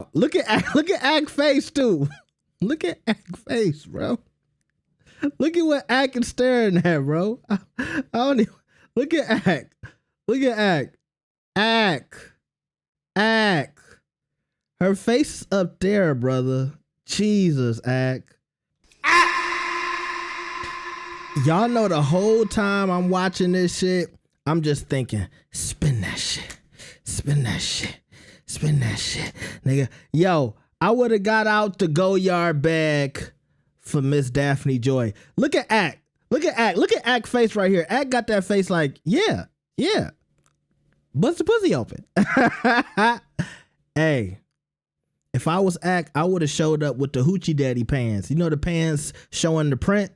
stop. Look at Ack face too. Look at Ack face, bro. Look at what Ack is staring at, bro. I don't even, look at Ack. Look at Ack. Ack. Her face is up there, brother. Jesus, Ack. Y'all know the whole time I'm watching this shit, I'm just thinking, spin that shit. Spin that shit. Spin that shit. Nigga, yo, I would have got out the go-yard bag for Miss Daphne Joy. Look at Ack. Look at Ack. Look at Ack's face right here. Ack got that face like, yeah. Bust the pussy open. Hey, if I was Ack, I would have showed up with the hoochie daddy pants. You know the pants showing the print?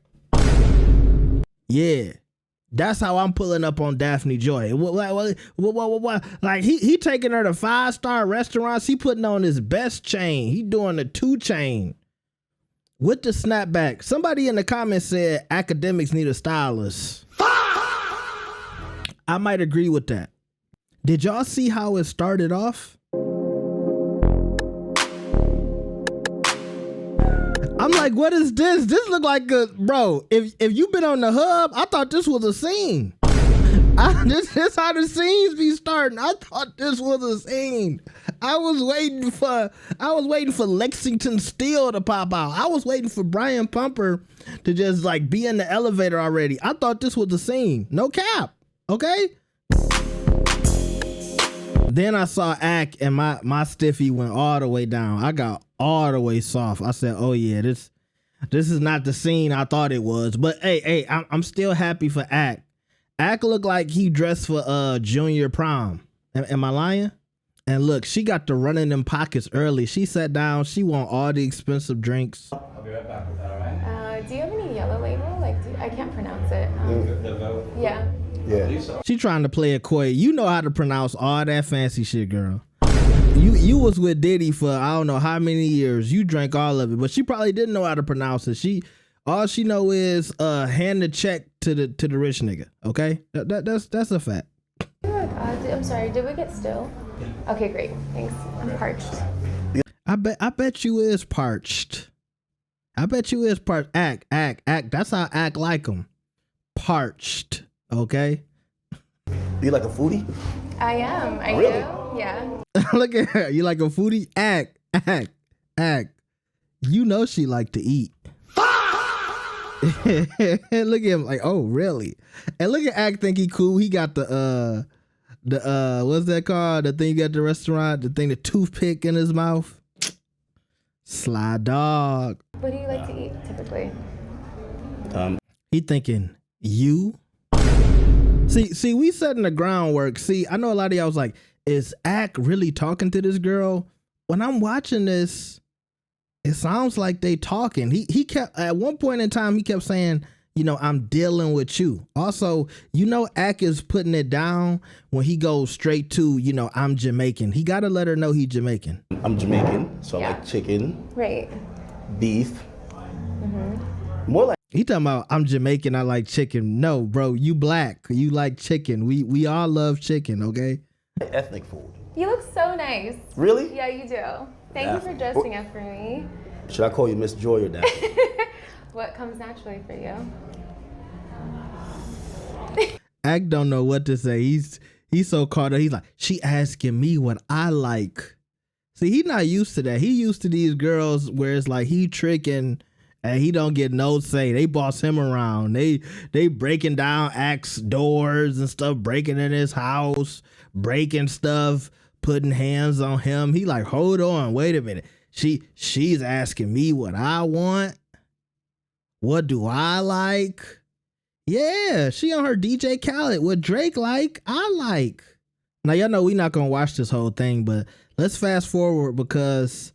Yeah. That's how I'm pulling up on Daphne Joy. Like he taking her to 5-star restaurants. He putting on his best chain. He doing the 2 chain with the snapback. Somebody in the comments said Akademiks need a stylist. I might agree with that. Did y'all see how it started off? I'm like, what is this? This look like a, bro, if you've been on the hub, I thought this was a scene. This how the scenes be starting. I thought this was a scene. I was waiting for Lexington Steel to pop out. I was waiting for Brian Pumper to just like be in the elevator already. I thought this was a scene. No cap. Okay? Then I saw Ack and my stiffy went all the way down. I got all the way soft. I said, oh yeah, this is not the scene I thought it was. But hey, I'm still happy for Ack. Ack looked like he dressed for junior prom. Am I lying? And look, she got to run in them pockets early. She sat down. She want all the expensive drinks. I'll be right back with that, all right? Do you have any yellow label? Like, I can't pronounce it. The vote? Yeah. Yeah. She trying to play it coy. You know how to pronounce all that fancy shit, girl. You was with Diddy for I don't know how many years. You drank all of it, but she probably didn't know how to pronounce it. All she know is hand the check to the rich nigga. Okay, that's a fact. I'm sorry. Did we get still? Okay, great. Thanks. I'm parched. I bet you is parched. I bet you is parched. Act. That's how Act like him. Parched. Okay. You like a foodie? I am. Are Really? you? Yeah. Look at her. You like a foodie? Act. You know she like to eat. Look at him like, oh really? And look at Act think he cool. He got the what's that called? The thing you got at the restaurant, the toothpick in his mouth. Sly dog. What do you like to eat typically? He thinking you. See, we setting the groundwork. See, I know a lot of y'all was like, is Ack really talking to this girl? When I'm watching this, it sounds like they talking. He kept, at one point in time, he kept saying, you know, I'm dealing with you. Also, you know, Ack is putting it down when he goes straight to, you know, I'm Jamaican. He got to let her know he's Jamaican. I'm Jamaican, so I like chicken, Right. beef. Mm-hmm. More like He talking about I'm Jamaican, I like chicken. No, bro, you black. You like chicken. We all love chicken, okay? ethnic food. You look so nice. Really? Yeah, you do. Thank you for dressing up for me. Should I call you Miss Joy or Daphne? What comes naturally for you? Ack don't know what to say. He's so caught up. He's like, she asking me what I like. See, he not used to that. He used to these girls where it's like he tricking and he don't get no say. They boss him around. They breaking down Ack's doors and stuff, breaking in his house, breaking stuff, putting hands on him. He like, hold on, wait a minute. She's asking me what I want. What do I like? Yeah, she on her DJ Khaled. What Drake like, I like. Now, y'all know we not going to watch this whole thing, but let's fast forward because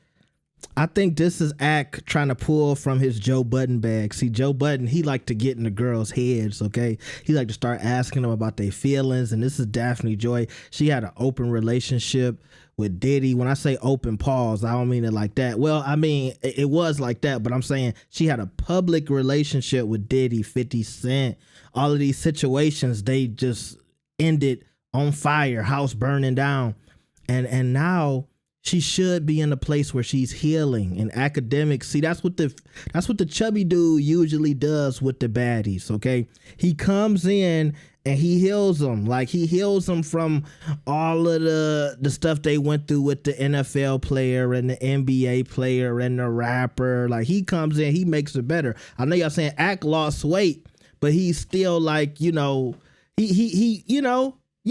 I think this is Ack trying to pull from his Joe Budden bag. See, Joe Budden, he like to get in the girls' heads, okay? He like to start asking them about their feelings, and this is Daphne Joy. She had an open relationship with Diddy. When I say open pause, I don't mean it like that. Well, I mean, it was like that, but I'm saying she had a public relationship with Diddy, 50 Cent. All of these situations, they just ended on fire, house burning down. And now she should be in a place where she's healing. And Akademiks, see, that's what the chubby dude usually does with the baddies, okay? He comes in and he heals them. Like, he heals them from all of the stuff they went through with the NFL player and the NBA player and the rapper. Like, he comes in, he makes it better. I know y'all saying Ak lost weight, but he's still like, you know, he you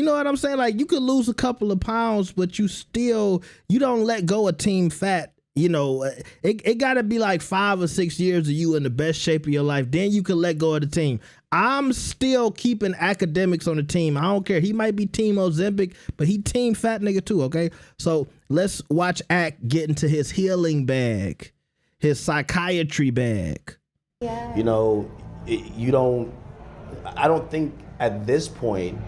know what I'm saying? Like, you could lose a couple of pounds, but you don't let go of team fat. You know, it got to be like 5 or 6 years of you in the best shape of your life. Then you can let go of the team. I'm still keeping Akademiks on the team. I don't care. He might be team Ozempic, but he team fat nigga too, okay? So let's watch Ak get into his healing bag, his psychiatry bag. Yeah. You know, I don't think at this point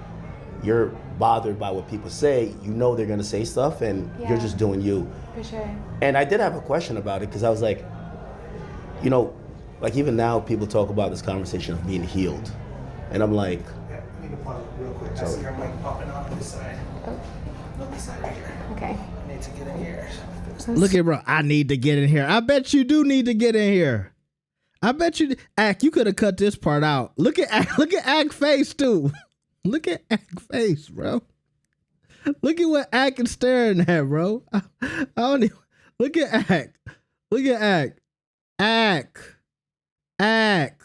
you're bothered by what people say. You know they're gonna say stuff, and you're just doing you. For sure. And I did have a question about it, because I was like, you know, like even now people talk about this conversation of being healed, and I'm like, Yeah, I need to pause real quick. I see your mic popping on this side. Oh. On this side right here. Okay. I need to get in here. Look at bro. I need to get in here. I bet you do need to get in here. I bet you, Ak, you could have cut this part out. Look at Ak face too. Look at Ak face, bro. Look at what Ak is staring at, bro. I don't even, look at Ak. Look at Ak. Ak.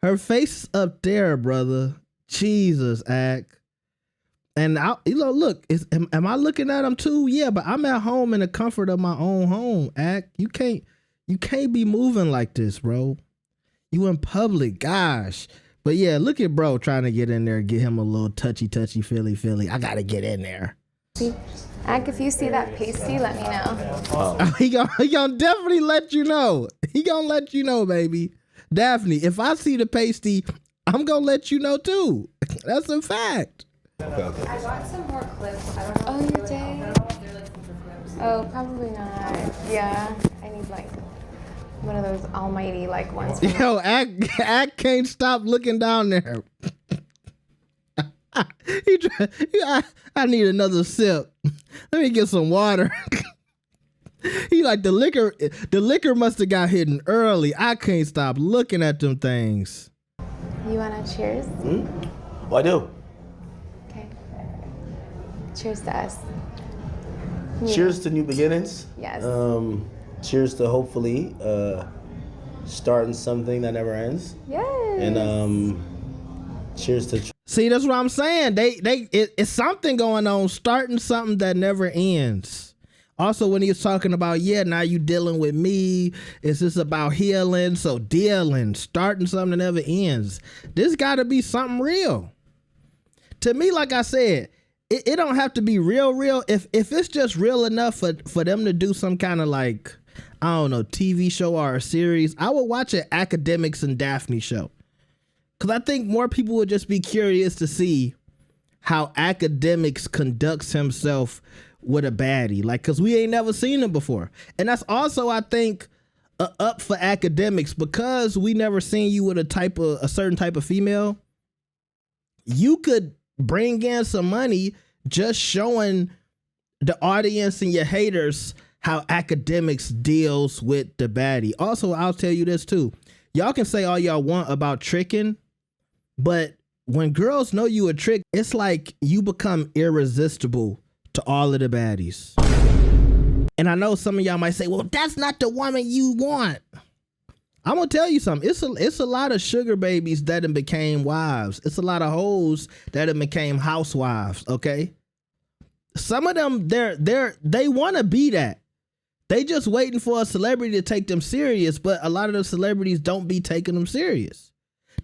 Her face is up there, brother. Jesus, Ak. And look, am I looking at him too? Yeah, but I'm at home in the comfort of my own home, Ak. You can't be moving like this, bro. You in public, gosh. But yeah, look at bro trying to get in there, get him a little touchy, feely. I gotta get in there. Ak, if you see that pasty, let me know. He gonna definitely let you know. He gonna let you know, baby. Daphne, if I see the pasty, I'm gonna let you know too. That's a fact. okay. I got some more clips. I don't know. Oh, if you they're, like, did? I don't know if they're like super clips. Oh, probably not. Yeah, I need like one of those almighty like ones. Yo, Ak can't stop looking down there. I need another sip. Let me get some water. He like the liquor must have got hidden early. I can't stop looking at them things. You wanna cheers? Well, I do. Okay. Cheers to us. Cheers to new beginnings. Yes. Cheers to hopefully starting something that never ends. Yes. And cheers to. See, that's what I'm saying. It's something going on, starting something that never ends. Also, when he was talking about, now you dealing with me. It's just about healing. So dealing, starting something that never ends. This got to be something real. To me, like I said, it don't have to be real. If it's just real enough for them to do some kind of like, I don't know, TV show or a series, I would watch an Akademiks and Daphne show. Because I think more people would just be curious to see how Akademiks conducts himself with a baddie. Like, because we ain't never seen him before. And that's also, I think, up for Akademiks, because we never seen you with a certain type of female. You could bring in some money just showing the audience and your haters how Akademiks deals with the baddie. Also, I'll tell you this too. Y'all can say all y'all want about tricking, but when girls know you a trick, it's like you become irresistible to all of the baddies. And I know some of y'all might say, well, that's not the woman you want. I'm gonna tell you something. It's a lot of sugar babies that have became wives. It's a lot of hoes that have became housewives. Okay, some of them they want to be that. They just waiting for a celebrity to take them serious, but a lot of the celebrities don't be taking them serious.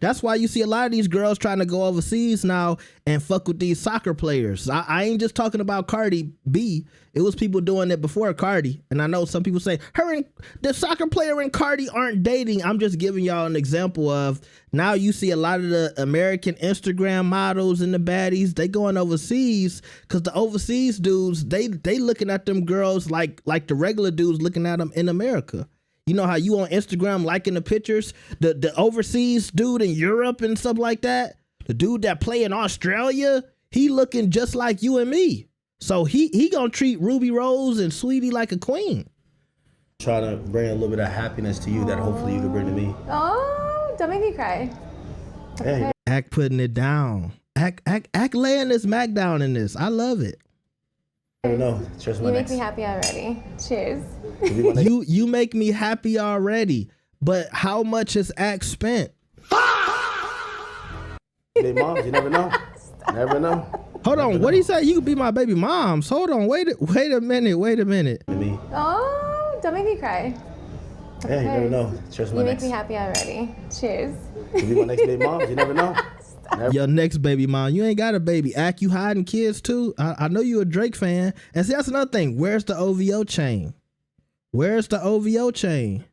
That's why you see a lot of these girls trying to go overseas now and fuck with these soccer players. I ain't just talking about Cardi B. It was people doing it before Cardi. And I know some people say, the soccer player and Cardi aren't dating. I'm just giving y'all an example of, now you see a lot of the American Instagram models and the baddies, they going overseas because the overseas dudes, they looking at them girls like the regular dudes looking at them in America. You know how you on Instagram liking the pictures, the overseas dude in Europe and stuff like that, the dude that play in Australia, he looking just like you and me. So he gonna treat Ruby Rose and Sweetie like a queen. Trying to bring a little bit of happiness to you that hopefully you can bring to me. Oh, don't make me cry. Yeah, Act putting it down. Act laying this Mac down in this. I love it. I don't know. Cheers, my You make next. me happy already. Cheers. You make me happy already. But how much has Act spent? Baby moms, you never know. Never know. Hold on, what do you say? You could be my baby moms. Hold on, wait a minute. To me. Oh, don't make me cry. Yeah, you never know. Cheers, my You next. make me happy already. Cheers. Could be my next baby moms, you never know. Your next baby mom, you ain't got a baby. Act, you hiding kids too. I know you a Drake fan. And see, that's another thing. Where's the OVO chain? Where's the OVO chain?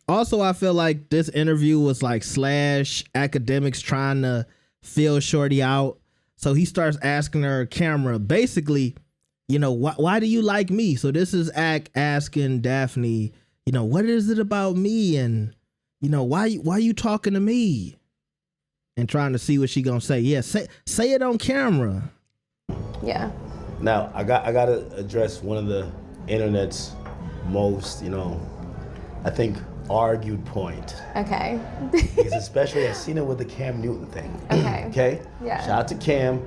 Also, I feel like this interview was like Slash Akademiks trying to feel Shorty out. So he starts asking her camera, basically, you know, why do you like me? So this is Act asking Daphne, you know, what is it about me? And, you know, why you talking to me? And trying to see what she gonna say. Yeah, say it on camera. Yeah. Now, I gotta address one of the internet's most, I think, argued point. Okay. Because especially, I've seen it with the Cam Newton thing. Okay. Okay? Yeah. Shout out to Cam.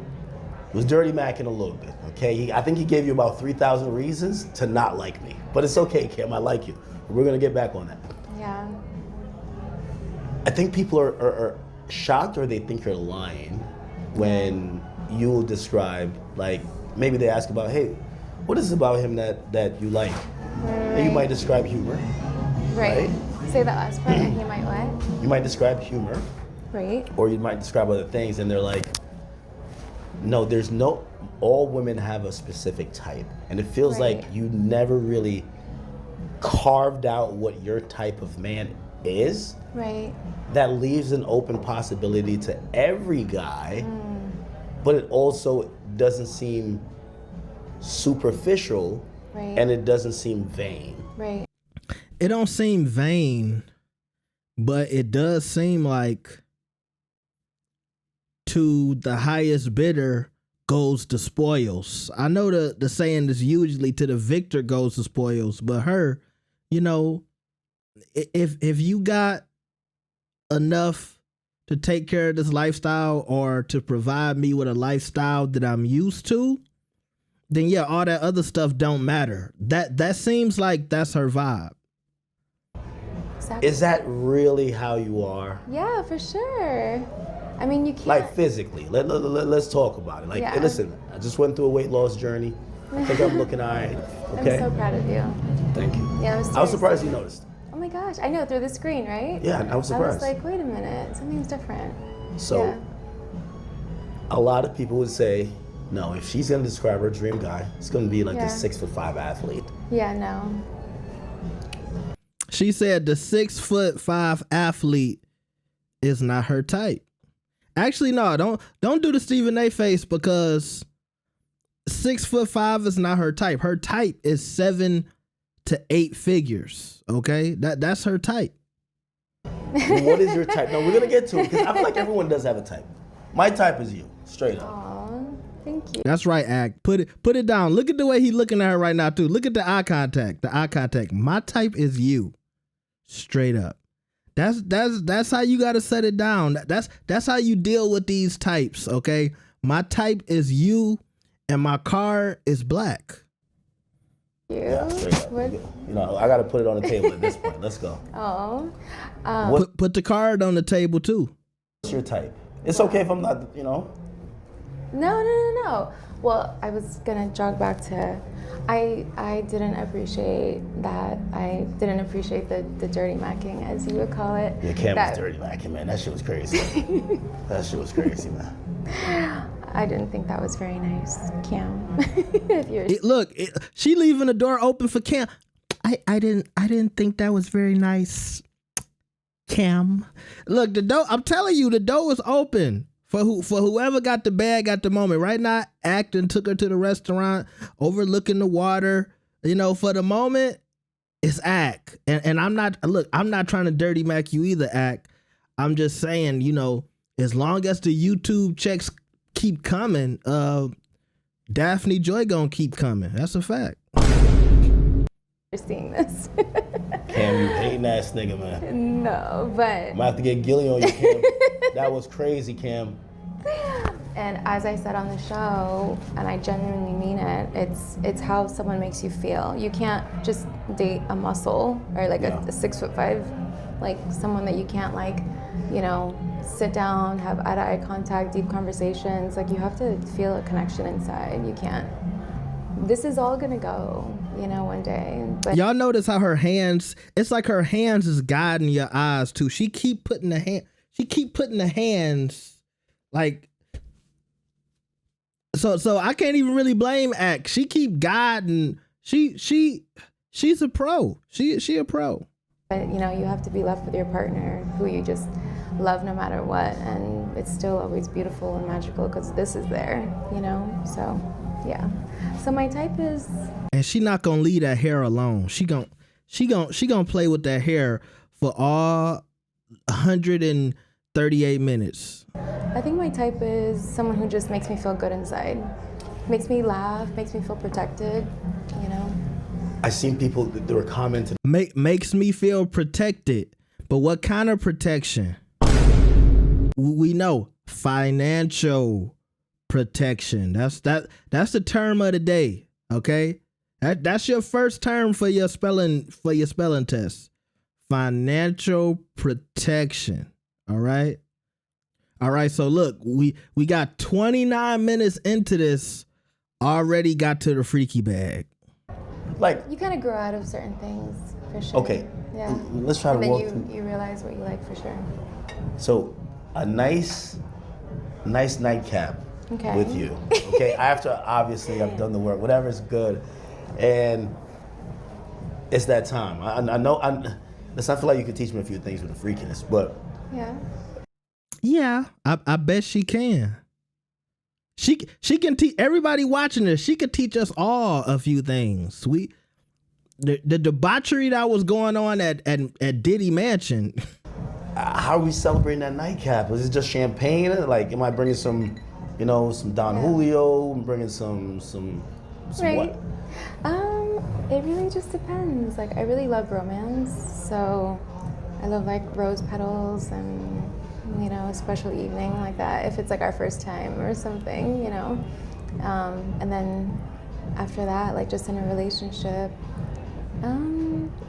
Was dirty macking a little bit, okay? I think he gave you about 3,000 reasons to not like me. But it's okay, Cam, I like you. We're gonna get back on that. Yeah. I think people are shocked, or they think you're lying when you describe, like, maybe they ask about, hey, what is it about him that you like? And you might describe humor. Right. Say that last part and he might what? You might describe humor, Right. or you might describe other things, and they're like, no, all women have a specific type. And it feels Right. like you never really carved out what your type of man is. Right. That leaves an open possibility to every guy, but it also doesn't seem superficial, Right. and it doesn't seem vain. Right. It don't seem vain, but it does seem like to the highest bidder goes the spoils. I know the saying is usually to the victor goes the spoils, but her, you know, if you got enough to take care of this lifestyle or to provide me with a lifestyle that I'm used to, then yeah, all that other stuff don't matter. That seems like that's her vibe. Exactly. Is that really how you are? Yeah, for sure. I mean, you can't. Like physically, let's talk about it. Like, Yeah. hey, listen, I just went through a weight loss journey. I think I'm looking all right. Okay. I'm so proud of you. Thank you. Yeah, I was surprised you noticed. Oh my gosh, I know, through the screen, right? Yeah, I was surprised. I was like, wait a minute, something's different. So, Yeah. a lot of people would say, no, if she's gonna describe her dream guy, it's gonna be like Yeah. the 6'5" athlete. Yeah, no. She said the 6'5" athlete is not her type. Actually, no, don't do the Stephen A face, because 6'5" is not her type. Her type is 7 to 8 figures. Okay, that's her type. Well, what is your type? No, we're gonna get to it, because I feel like everyone does have a type. My type is you, straight up. Aw, thank you. That's right, Act. Put it down. Look at the way he's looking at her right now too. Look at the eye contact. The eye contact. My type is you. Straight up. That's how you gotta set it down. That's how you deal with these types, okay? My type is you, and my car is black. Yeah, straight up. What? I gotta put it on the table at this point. Let's go. Oh. Put the card on the table too. What's your type? It's okay if I'm not, No. Well, I was gonna jog back to, I didn't appreciate that. I didn't appreciate the dirty macking, as you would call it. Yeah, Cam That- was dirty macking, man. That shit was crazy. That shit was crazy, man. I didn't think that was very nice, Cam. If you're Look, she leaving the door open for Cam. I didn't think that was very nice, Cam. Look, the door. I'm telling you, the door was open for whoever got the bag at the moment. Right now, Acton took her to the restaurant, overlooking the water. You know, for the moment, it's Act, and I'm not. Look, I'm not trying to dirty mac you either, Act. I'm just saying, as long as the YouTube checks keep coming, Daphne Joy gonna keep coming. That's a fact. Seeing this. Cam, you hating ass nigga, man. No, but I'm gonna have to get Gilly on you, Cam. That was crazy, Cam. and as I said on the show, and I genuinely mean it, it's how someone makes you feel. You can't just date a muscle or like a 6'5", like someone that you can't like, you know, sit down, have eye-to-eye contact, deep conversations. Like you have to feel a connection inside. You can't. This is all gonna go, you know, one day. But Y'all notice how her hands? It's like her hands is guiding your eyes too. She keep putting the hands like. So I can't even really blame Ak. She keep guiding. She's a pro. She a pro. But you know, you have to be left with your partner who you just love no matter what, and it's still always beautiful and magical because this is there, you know. So yeah. So my type is. And she not gonna leave that hair alone. She gonna play with that hair for all 138 minutes. I think my type is someone who just makes me feel good inside, makes me laugh, makes me feel protected, you know. I seen people that were commenting. Makes me feel protected. But what kind of protection? We know financial protection. That's the term of the day. Okay, that's your first term for your spelling test. Financial protection. All right. So look, we got 29 minutes into this. Already got to the freaky bag. Like You kind of grow out of certain things, for sure. Okay. Yeah. Let's try And to then walk through. you realize what you like, for sure. So, a nice nightcap Okay. with you. Okay, after obviously I've done the work, whatever's good, and it's that time. I know. Let's not feel like you can teach me a few things with the freakiness, but Yeah. Yeah, I bet she can. She can teach everybody watching this. She could teach us all a few things. The debauchery that was going on at Diddy Mansion. how are we celebrating that nightcap? Was it just champagne? Like, am I bringing some, some Don Julio? I'm bringing some Right. what? It really just depends. Like, I really love romance, so I love like rose petals and a special evening like that. If it's like our first time or something, and then after that, like just in a relationship,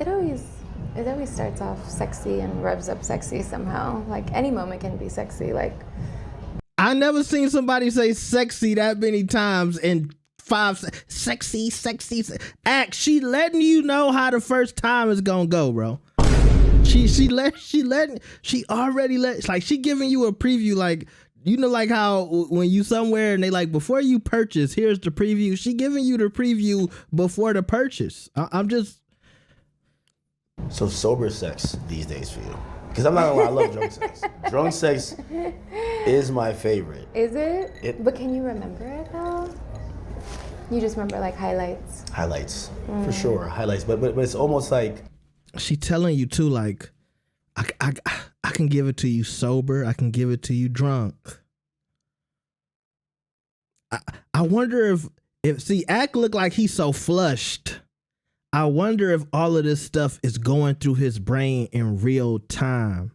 it always starts off sexy and revs up sexy somehow. Like any moment can be sexy. Like I never seen somebody say sexy that many times in 5 sexy. She letting you know how the first time is gonna go, bro. She already let, like, she giving you a preview, like, like how when you somewhere and they like, before you purchase, here's the preview. She giving you the preview before the purchase. I'm just. So sober sex these days for you? Because I'm not gonna lie, I love drunk sex. Drunk sex is my favorite. Is it? But can you remember it though? You just remember like highlights. Highlights, for sure, highlights. But it's almost like. She telling you too, like, I can give it to you sober. I can give it to you drunk. I wonder if see, Ak look like he's so flushed. I wonder if all of this stuff is going through his brain in real time.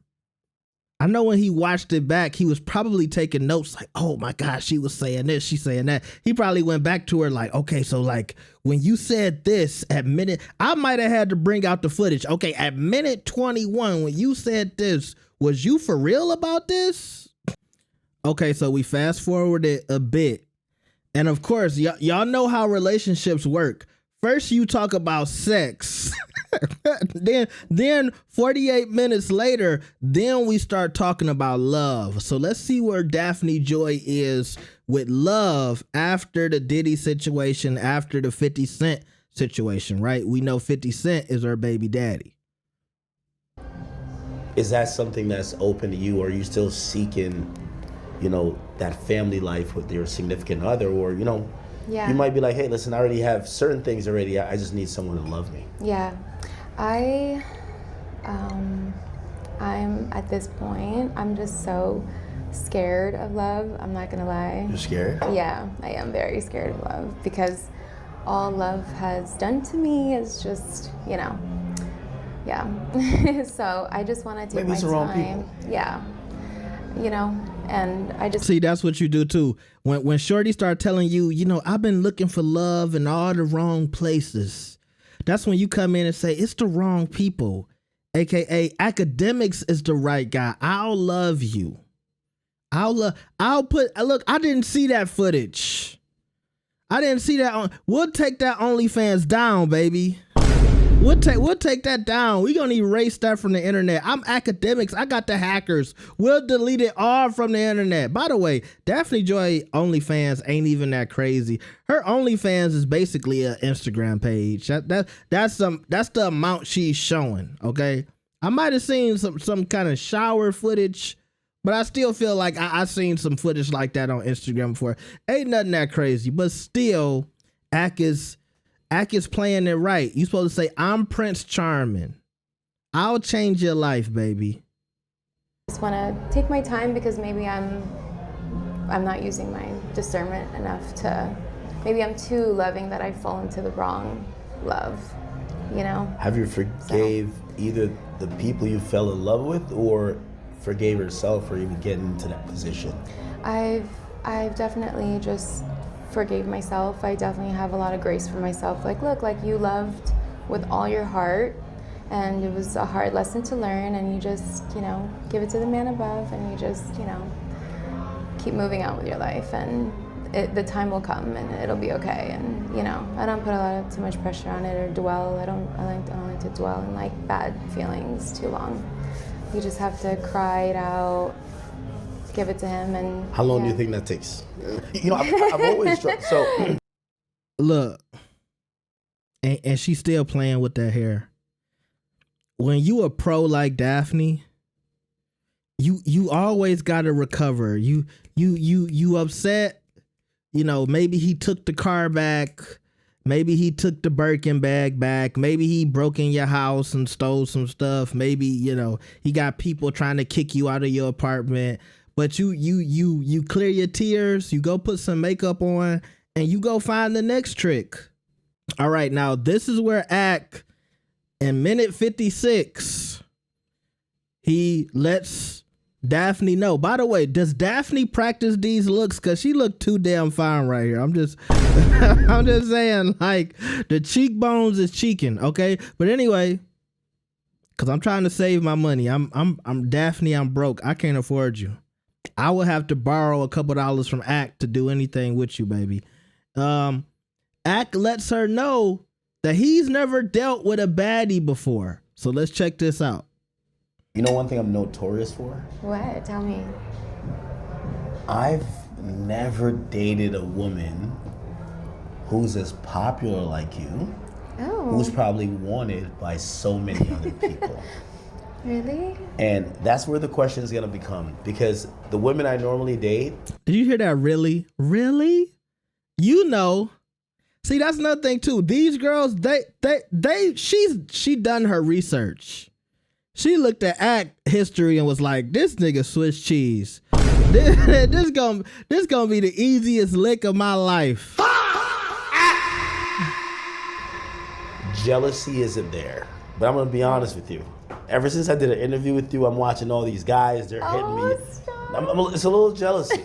I know when he watched it back, he was probably taking notes like, oh my gosh, she was saying this, she's saying that. He probably went back to her like, okay, so like when you said this at minute, I might have had to bring out the footage. Okay, at minute 21, when you said this, was you for real about this? Okay, so we fast forwarded a bit. And of course, y'all know how relationships work. First you talk about sex. then 48 minutes later, then we start talking about love. So let's see where Daphne Joy is with love after the Diddy situation, after the 50 Cent situation, right? We know 50 Cent is her baby daddy. Is that something that's open to you, or are you still seeking, that family life with your significant other, or, Yeah. you might be like, hey, listen, I already have certain things already. I just need someone to love me. Yeah. I'm at this point, I'm just so scared of love. I'm not gonna lie. You're scared? Yeah, I am very scared of love because all love has done to me is just, yeah. So I just want to take Maybe it's my the wrong time. people. Yeah, and I just See, that's what you do too. When Shorty start telling you, I've been looking for love in all the wrong places. That's when you come in and say it's the wrong people, aka Akademiks is the right guy. I'll love you. Look. I didn't see that footage. I didn't see that. We'll take that OnlyFans down, baby. We'll take that down. We're gonna erase that from the internet. I'm Akademiks. I got the hackers. We'll delete it all from the internet. By the way, Daphne Joy OnlyFans ain't even that crazy. Her OnlyFans is basically an Instagram page. That's the amount she's showing. Okay, I might have seen some kind of shower footage, but I still feel like I've seen some footage like that on Instagram before. Ain't nothing that crazy, but still, Ak is playing it right. You supposed to say, I'm Prince Charming. I'll change your life, baby. just want to take my time because maybe I'm not using my discernment enough to. Maybe I'm too loving that I fall into the wrong love. Have you forgave either the people you fell in love with or forgave yourself for even getting into that position? I've definitely just forgave myself. I definitely have a lot of grace for myself. Like, look, like you loved with all your heart and it was a hard lesson to learn and you just, give it to the man above and you just, keep moving on with your life and the time will come and it'll be okay. And, I don't put too much pressure on it or dwell. I don't like to dwell in like bad feelings too long. You just have to cry it out, give it to him. And how long do you think that takes? I've always tried. So look, and she's still playing with that hair. When you a pro like Daphne, you always gotta recover. You upset. Maybe he took the car back. Maybe he took the Birkin bag back. Maybe he broke in your house and stole some stuff. Maybe, he got people trying to kick you out of your apartment. But you clear your tears, you go put some makeup on, and you go find the next trick. All right, now this is where Ak, in minute 56, he lets Daphne know. By the way, does Daphne practice these looks? Cause she looked too damn fine right here. I'm just saying, like, the cheekbones is cheeking, okay? But anyway, cause I'm trying to save my money. I'm Daphne, I'm broke. I can't afford you. I will have to borrow a couple dollars from Ak to do anything with you, baby. Ak lets her know that he's never dealt with a baddie before. So let's check this out. One thing I'm notorious for? What? Tell me. I've never dated a woman who's as popular like you, who's probably wanted by so many other people. Really? And that's where the question is going to become, because the women I normally date. Did you hear that? Really? See, that's another thing too. These girls, she done her research. She looked at Ak history and was like, this nigga Swiss cheese. This gonna be the easiest lick of my life. Jealousy isn't there. But I'm going to be honest with you. Ever since I did an interview with you, I'm watching all these guys. They're hitting me. Stop. It's a little jealousy.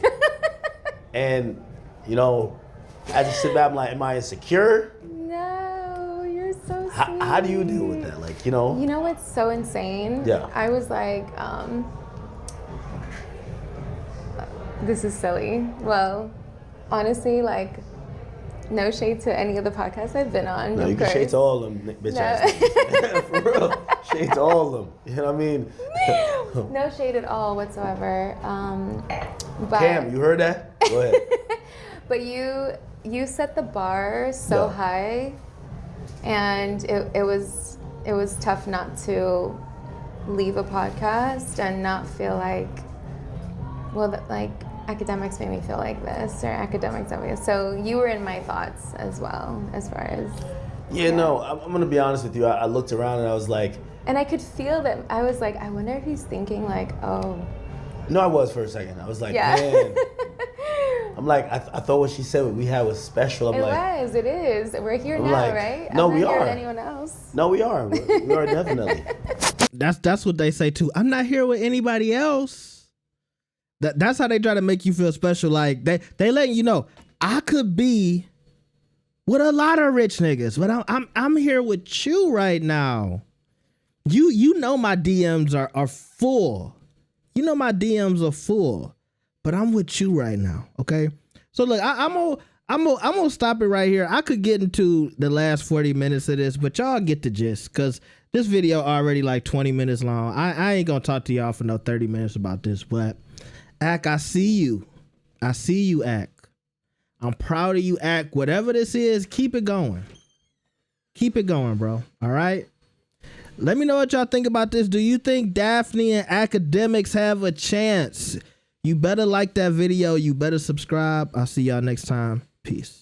And, I just sit back, I'm like, am I insecure? No, you're so sweet. How do you deal with that? Like, You know what's so insane? Yeah. I was like, this is silly. Well, honestly, like, no shade to any of the podcasts I've been on. No, you can shade to all of them, bitch ass niggas. For real. Shade to all of them. You know what I mean? No shade at all whatsoever. But, Cam, you heard that? Go ahead. But you set the bar so high, and it was tough not to leave a podcast and not feel like, Akademiks made me feel like this, or Akademiks made me. So you were in my thoughts as well, as far as. Yeah, no, I'm gonna be honest with you. I looked around and I was like. And I could feel that. I was like, I wonder if he's thinking like, oh. No, I was for a second. I was like, Yeah. man. I'm like, I thought what she said we had was special. I'm like, It is. We're here I'm now, like, right? no, I'm we not here are. with anyone else. no, we are. We are definitely. That's what they say too. I'm not here with anybody else. That's how they try to make you feel special. Like they letting you know I could be with a lot of rich niggas, but I'm here with you right now. You know my DMs are full. You know my DMs are full, but I'm with you right now. Okay. So look, I'm gonna stop it right here. I could get into the last 40 minutes of this, but y'all get the gist because this video already like 20 minutes long. I ain't gonna talk to y'all for no 30 minutes about this, but Ak, I see you. I see you, Ak. I'm proud of you, Ak. Whatever this is, keep it going. Keep it going, bro. All right. Let me know what y'all think about this. Do you think Daphne and Akademiks have a chance? You better like that video. You better subscribe. I'll see y'all next time. Peace.